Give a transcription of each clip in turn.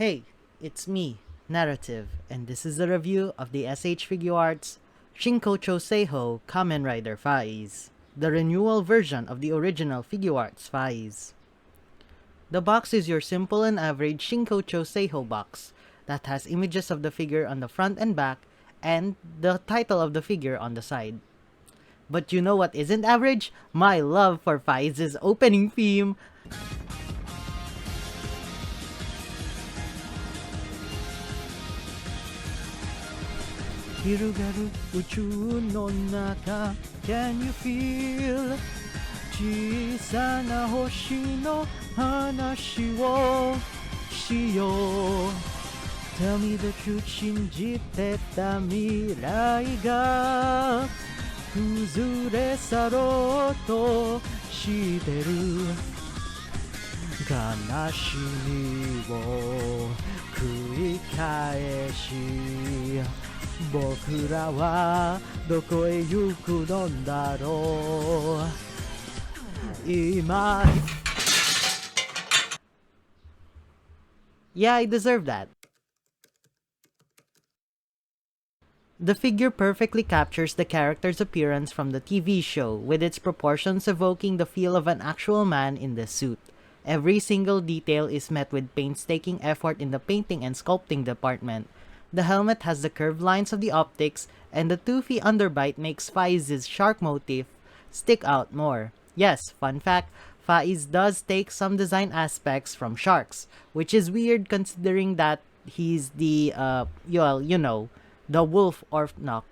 Hey, it's me, Narrative, and this is a review of the SH Figuarts Shinkocchou Seihou Kamen Rider Faiz, the renewal version of the original Figuarts Faiz. The box is your simple and average Shinkocchou Seihou box that has images of the figure on the front and back and the title of the figure on the side. But you know what isn't average? My love for Faiz's opening theme. Hirugaru uchu no naka, can you feel? Chisana na hoshi no hanashi wo shiyou. Tell me the truth, shinjite ta mirai ga kuzure sarou to shiteru. Kanashimi wo kurikaeshi 僕らはどこへ行くのだろう今 Yeah, I deserve that. The figure perfectly captures the character's appearance from the TV show, with its proportions evoking the feel of an actual man in the suit. Every single detail is met with painstaking effort in the painting and sculpting department. The helmet has the curved lines of the optics, and the toothy underbite makes Faiz's shark motif stick out more. Yes, fun fact, Faiz does take some design aspects from sharks, which is weird considering that he's the, the wolf Orpnok.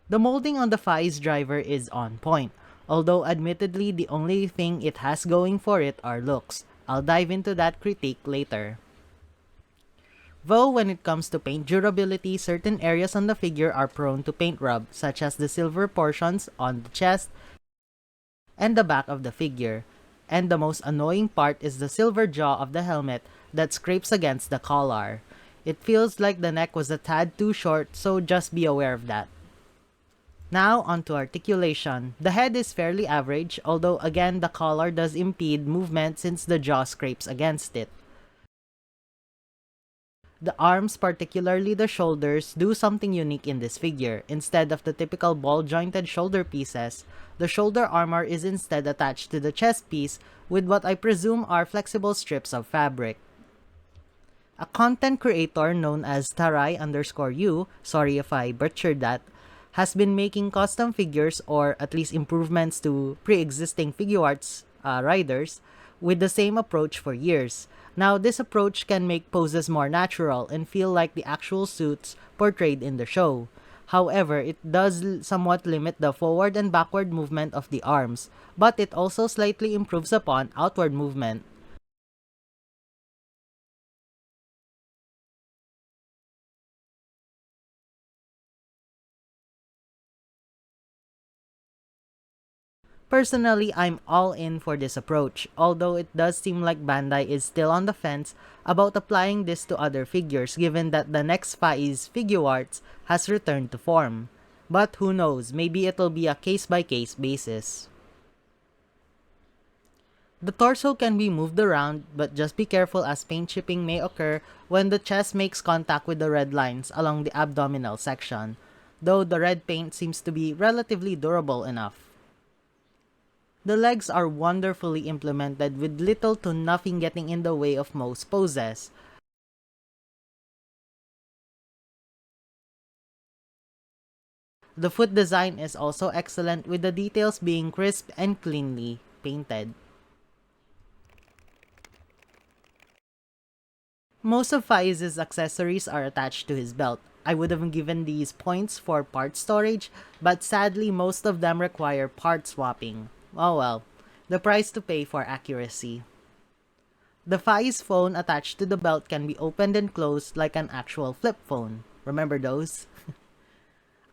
The molding on the Faiz driver is on point, although admittedly the only thing it has going for it are looks. I'll dive into that critique later. Though when it comes to paint durability, certain areas on the figure are prone to paint rub, such as the silver portions on the chest and the back of the figure. And the most annoying part is the silver jaw of the helmet that scrapes against the collar. It feels like the neck was a tad too short, so just be aware of that. Now onto articulation. The head is fairly average, although again the collar does impede movement since the jaw scrapes against it. The arms, particularly the shoulders, do something unique in this figure. Instead of the typical ball-jointed shoulder pieces, the shoulder armor is instead attached to the chest piece with what I presume are flexible strips of fabric. A content creator known as Tarai_U, sorry if I butchered that, has been making custom figures or at least improvements to pre-existing Figuarts riders with the same approach for years. Now, this approach can make poses more natural and feel like the actual suits portrayed in the show. However, it does somewhat limit the forward and backward movement of the arms, but it also slightly improves upon outward movement. Personally, I'm all in for this approach, although it does seem like Bandai is still on the fence about applying this to other figures given that the next Faiz Figuarts has returned to form. But who knows, maybe it'll be a case-by-case basis. The torso can be moved around, but just be careful as paint chipping may occur when the chest makes contact with the red lines along the abdominal section, though the red paint seems to be relatively durable enough. The legs are wonderfully implemented with little to nothing getting in the way of most poses. The foot design is also excellent with the details being crisp and cleanly painted. Most of Faiz's accessories are attached to his belt. I would have given these points for part storage, but sadly most of them require part swapping. Oh well, the price to pay for accuracy. The Faiz phone attached to the belt can be opened and closed like an actual flip phone. Remember those?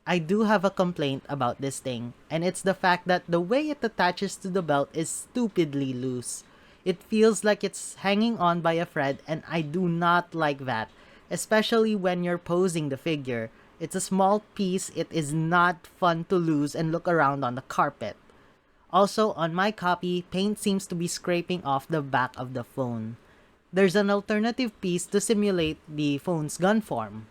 I do have a complaint about this thing, and it's the fact that the way it attaches to the belt is stupidly loose. It feels like it's hanging on by a thread, and I do not like that, especially when you're posing the figure. It's a small piece, it is not fun to lose and look around on the carpet. Also, on my copy, paint seems to be scraping off the back of the phone. There's an alternative piece to simulate the phone's gun form.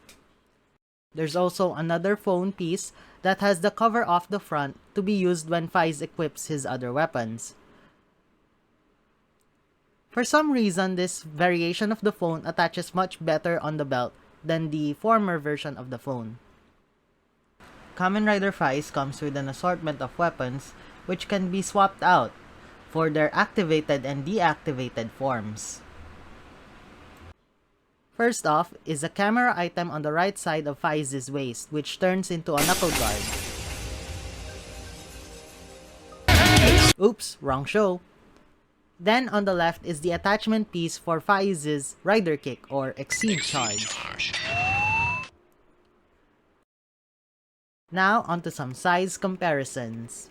There's also another phone piece that has the cover off the front to be used when Faiz equips his other weapons. For some reason, this variation of the phone attaches much better on the belt than the former version of the phone. Kamen Rider Faiz comes with an assortment of weapons which can be swapped out for their activated and deactivated forms. First off is a camera item on the right side of Faiz's waist, which turns into a knuckle guard. Oops, wrong show. Then on the left is the attachment piece for Faiz's rider kick or exceed charge. Now onto some size comparisons.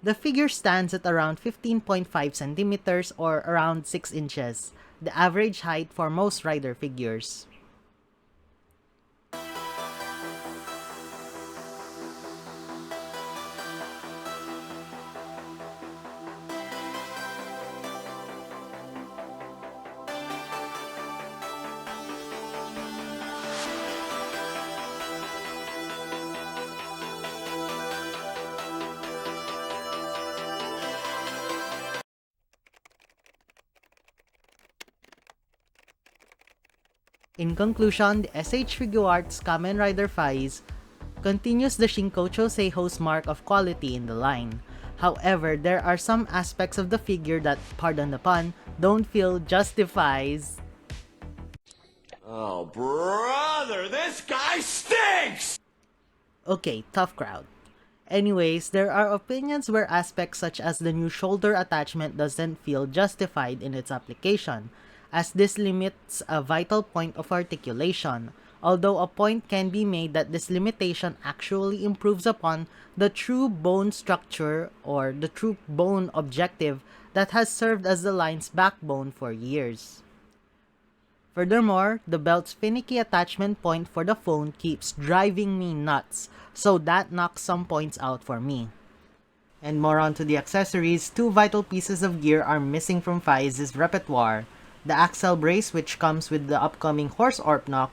The figure stands at around 15.5 centimeters or around 6 inches, the average height for most rider figures. In conclusion, the SH Figuarts Kamen Rider Faiz continues the Shinkocchou Seihou's mark of quality in the line. However, there are some aspects of the figure that, pardon the pun, don't feel justifies. Oh, brother, this guy stinks! Okay, tough crowd. Anyways, there are opinions where aspects such as the new shoulder attachment doesn't feel justified in its application, as this limits a vital point of articulation, although a point can be made that this limitation actually improves upon the true bone structure or the true bone objective that has served as the line's backbone for years. Furthermore, the belt's finicky attachment point for the phone keeps driving me nuts, so that knocks some points out for me. And more on to the accessories, two vital pieces of gear are missing from Faiz's repertoire: the axle brace, which comes with the upcoming Horse Orp knock,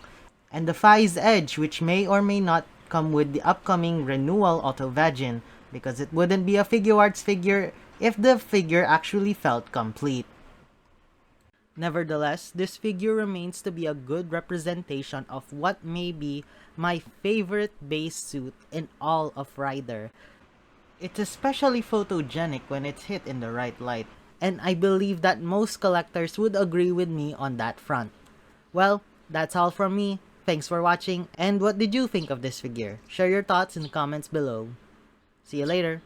and the Faiz Edge, which may or may not come with the upcoming Renewal Auto-Vagin, because it wouldn't be a Figuarts figure if the figure actually felt complete. Nevertheless, this figure remains to be a good representation of what may be my favorite base suit in all of Rider. It's especially photogenic when it's hit in the right light, and I believe that most collectors would agree with me on that front. Well, that's all from me. Thanks for watching, and what did you think of this figure? Share your thoughts in the comments below. See you later!